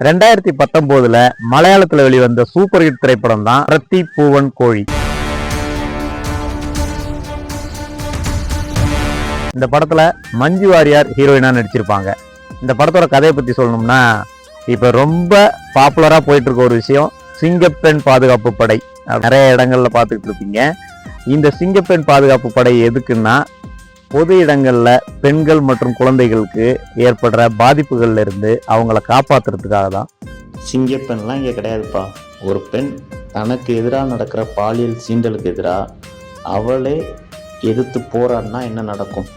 2019 மலையாளத்துல வெளிவந்த super hit திரைப்படம் தான் பிரத்தி பூவன் கோழி. இந்த படத்துல மஞ்சு வாரியார் ஹீரோயினா நடிச்சிருப்பாங்க. இந்த படத்தோட கதையை பத்தி சொல்லணும்னா, இப்ப ரொம்ப பாப்புலரா போயிட்டு இருக்க ஒரு விஷயம் சிங்கப்பெண் பாதுகாப்பு படை. நிறைய இடங்கள்ல பார்த்துக்கிட்டு இருப்பீங்க. இந்த சிங்கப்பெண் பாதுகாப்பு படை எதுக்குன்னா, பொது இடங்கள்ல பெண்கள் மற்றும் குழந்தைகளுக்கு ஏற்படுற பாதிப்புகள்ல இருந்து அவங்கள காப்பாத்துறதுக்காக தான். சிங்கப்பெண்லாம் இங்கே கிடையாதுப்பா. ஒரு பெண் தனக்கு எதிராக நடக்கிற பாலியல் சீண்டலுக்கு எதிராக அவளே எதிர்த்து போராடினா என்ன நடக்கும்?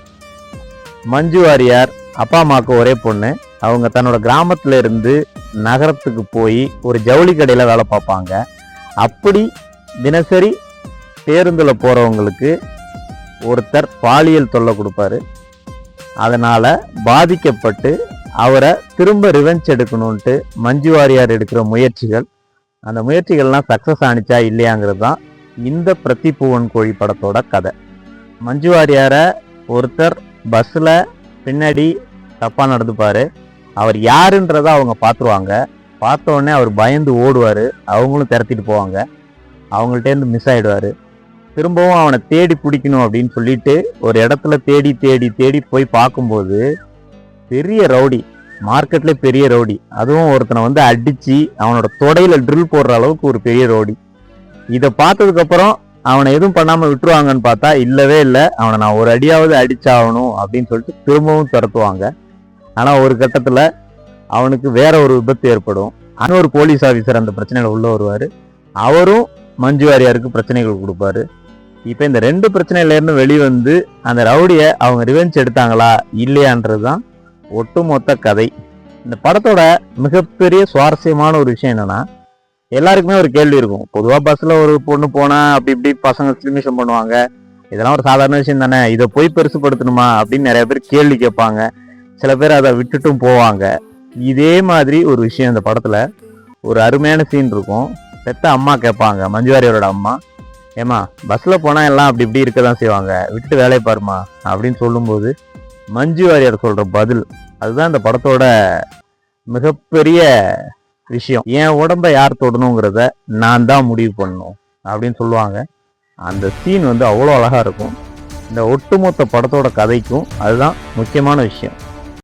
மஞ்சு வாரியார் அப்பா அம்மாவுக்கு ஒரே பொண்ணு. அவங்க தன்னோட கிராமத்துல இருந்து நகரத்துக்கு போய் ஒரு ஜவுளி கடையில வேலை பார்ப்பாங்க. அப்படி தினசரி பேருந்துல போறவங்களுக்கு ஒருத்தர் பாலியல் தொல்லை கொடுப்பாரு. அதனால பாதிக்கப்பட்டு அவரை திரும்ப ரிவெஞ்ச் எடுக்கணும்ட்டு மஞ்சு வாரியார் எடுக்கிற முயற்சிகள், அந்த முயற்சிகள்லாம் சக்சஸ் ஆனிச்சா இல்லையாங்கிறது தான் இந்த பிரத்தி பூவன் கோழி படத்தோட கதை. மஞ்சு வாரியாரை ஒருத்தர் பஸ்ஸில் பின்னாடி தப்பாக நடந்துப்பார். அவர் யாருன்றதை அவங்க பார்த்துருவாங்க. பார்த்த உடனே அவர் பயந்து ஓடுவார். அவங்களும் திரட்டிட்டு போவாங்க. அவங்கள்ட்டேருந்து மிஸ் ஆகிடுவார். திரும்பவும் அவனை தேடி பிடிக்கணும் அப்படின்னு சொல்லிட்டு ஒரு இடத்துல தேடி தேடி தேடி போய் பார்க்கும்போது பெரிய ரவுடி, மார்க்கெட்ல பெரிய ரவுடி, அதுவும் ஒருத்தனை வந்து அடித்து அவனோட தொடையில் ட்ரில் போடுற அளவுக்கு ஒரு பெரிய ரவுடி. இதை பார்த்ததுக்கப்புறம் அவனை எதுவும் பண்ணாமல் விட்டுருவாங்கன்னு பார்த்தா இல்லவே இல்லை. அவனை நான் ஒரு அடியாவது அடிச்சாகணும் அப்படின்னு சொல்லிட்டு திரும்பவும் துரத்துவாங்க. ஆனால் ஒரு கட்டத்தில் அவனுக்கு வேற ஒரு விபத்து ஏற்படும். இன்னொரு போலீஸ் ஆஃபீஸர் அந்த பிரச்சனையில் உள்ள வருவார். அவரும் மஞ்சு வாரியாருக்கு பிரச்சனைகள் கொடுப்பாரு. இப்போ இந்த ரெண்டு பிரச்சனையிலேருந்து வெளிவந்து அந்த ரவுடியை அவங்க ரிவெஞ்ச் எடுத்தாங்களா இல்லையான்றது தான் ஒட்டுமொத்த கதை. இந்த படத்தோட மிகப்பெரிய சுவாரஸ்யமான ஒரு விஷயம் என்னன்னா, எல்லாருக்குமே ஒரு கேள்வி இருக்கும். பொதுவாக பஸ்ஸில் ஒரு பொண்ணு போனால் அப்படி இப்படி பசங்க சிலிமிஷன் பண்ணுவாங்க. இதெல்லாம் ஒரு சாதாரண விஷயம் தானே, இதை போய் பெருசுப்படுத்தணுமா அப்படின்னு நிறைய பேர் கேள்வி கேட்பாங்க. சில பேர் அதை விட்டுட்டும் போவாங்க. இதே மாதிரி ஒரு விஷயம் இந்த படத்தில் ஒரு அருமையான சீன் இருக்கும். பெத்த அம்மா கேட்பாங்க, மஞ்சு வாரியாரோட அம்மா, ஏமா பஸ்ஸில் போனால் எல்லாம் அப்படி இப்படி இருக்க தான் செய்வாங்க, விட்டுட்டு வேலையை பாருமா அப்படின்னு சொல்லும்போது மஞ்சு வாரியார் சொல்கிற பதில், அதுதான் இந்த படத்தோட மிகப்பெரிய விஷயம். என் உடம்ப யார் தொடணுங்கிறத நான் தான் முடிவு பண்ணணும் அப்படின்னு சொல்லுவாங்க. அந்த சீன் வந்து அவ்வளோ அழகாக இருக்கும். இந்த ஒட்டுமொத்த படத்தோட கதைக்கும் அதுதான் முக்கியமான விஷயம்.